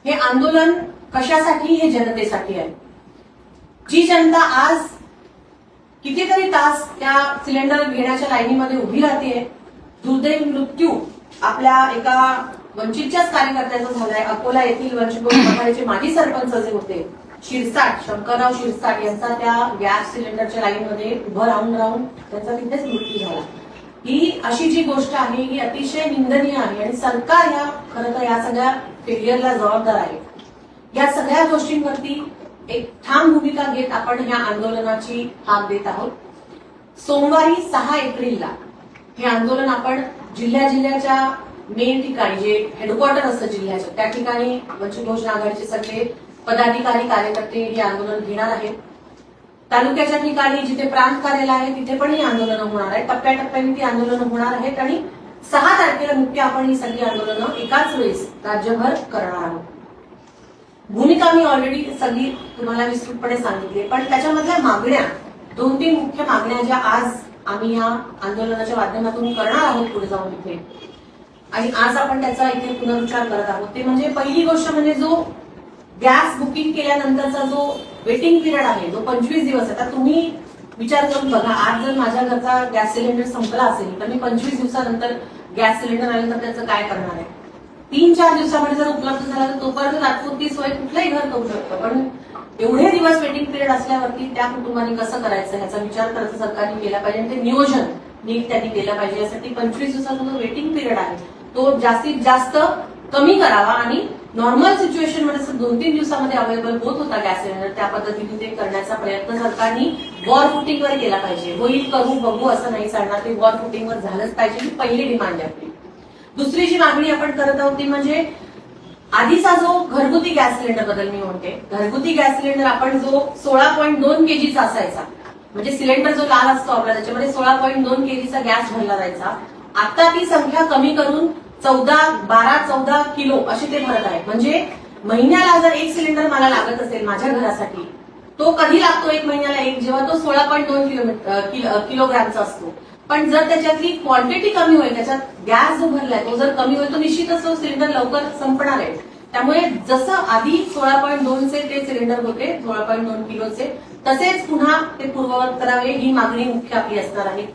हे आंदोलन कशासाठी? हे जनतेसाठी आहे. जी जनता आज कितीतरी तास त्या सिलेंडर घेण्याच्या लाईनीमध्ये उभी राहतेय, दुर्दैवी मृत्यू आपल्या एका वंचितच्याच कार्यकर्त्याचा झालाय. अकोला येथील वंचित बहुजन आघाडीचे माजी सरपंच जे होते शिरसाट, शंकरराव शिरसाट यांचा त्या गॅस सिलेंडरच्या लाईनमध्ये उभं राहून त्यांचा तिथेच मृत्यू झाला. ही अशी जी गोष्ट आहे ही अतिशय निंदनीय आहे आणि सरकार खरं तर या सगळ्या फेलियरला जबाबदार आहे. या सगळ्या गोष्टींवरती एक ठाम भूमिका घेत आपण ह्या आंदोलनाची हाक देत आहोत. सोमवारी 6 एप्रिलला हे आंदोलन आपण जिल्ह्याच्या मेन ठिकाणी जे हेडक्वार्टर असतं जिल्ह्याचं त्या ठिकाणी वंचित बहुजन आघाडीचे सगळे पदाधिकारी कार्यकर्ते हे आंदोलन घेणार आहेत. तालुक्याच्या ठिकाणी जिथे प्रांत कार्यालय आहे तिथे पण ही आंदोलनं होणार आहेत. टप्प्याटप्प्याने ती आंदोलनं होणार आहेत आणि 6 तारखेला मुख्य आपण ही सगळी आंदोलनं एकाच वेळेस राज्यभर करणार आहोत. भूमिका मी ऑलरेडी सगळी तुम्हाला विस्तृतपणे सांगितली, पण त्याच्यामधल्या मागण्या 2-3 मुख्य मागण्या ज्या आज आम्ही या आंदोलनाच्या माध्यमातून करणार आहोत पुढे जाऊन इथे, आणि आज आपण त्याचा इथे पुनरुच्चार करत आहोत. ते म्हणजे पहिली गोष्ट म्हणजे जो गॅस बुकिंग केल्यानंतरचा जो वेटिंग पिरियड आहे जो 25 दिवस. आता तुम्ही विचार करून बघा, आज जर माझ्या घरचा गॅस सिलेंडर संपला असेल तर मी 25 दिवसानंतर गॅस सिलेंडर आल्यानंतर त्याचं काय करणार आहे? 3-4 दिवसामध्ये जर उपलब्ध झाला तर तोपर्यंत तात्पुरती सोय कुठलंही घर करू शकतं, पण एवढे दिवस वेटिंग पिरियड असल्यावरती त्या कुटुंबाने कसं करायचं ह्याचा विचार करायचा सरकारने केला पाहिजे आणि ते नियोजन नीट त्यांनी केलं पाहिजे. यासाठी 25 दिवसाचा जो वेटिंग पिरियड आहे तो जास्तीत जास्त कमी करावा आणि नॉर्मल सिच्युएशन मध्ये 2-3 दिवसामध्ये अवेलेबल होत होता गॅस सिलेंडर त्या पद्धतीने ते करण्याचा प्रयत्न सरकारने वॉर फुटिंगवर केला पाहिजे. होईल, करू, बघू असं नाही चालणार, ते वॉर फुटिंगवर झालंच पाहिजे. ही पहिली डिमांड आहे आपली. दुसरी जी मागणी आपण करत आहोत ती म्हणजे आधीचा जो घरगुती गॅस सिलेंडर बद्दल मी म्हणते, घरगुती गॅस सिलेंडर आपण जो 16.2 केजीचा असायचा, म्हणजे सिलेंडर जो लाल असतो आपला त्याच्यामध्ये 16.2 केजीचा गॅस भरला जायचा. आता ती संख्या कमी करून 12-14 किलो असे ते भरत आहेत. म्हणजे महिन्याला जर एक सिलेंडर मला लागत असेल माझ्या घरासाठी, तो कधी लागतो? 1 महिन्याला एक, जेव्हा तो 16.2 किलोग्रामचा असतो. पण जर त्याच्यातली क्वांटिटी कमी होईल, त्याच्यात गॅस जो भरलाय तो जर कमी होईल तो निश्चितच तो सिलेंडर लवकर संपणार आहे. त्यामुळे जसं आधी 16.2चे ते सिलेंडर होते 16.2 किलोचे, तसेच पुन्हा ते पूर्ववत करावे ही मागणी मुख्य आपली असणार आहे.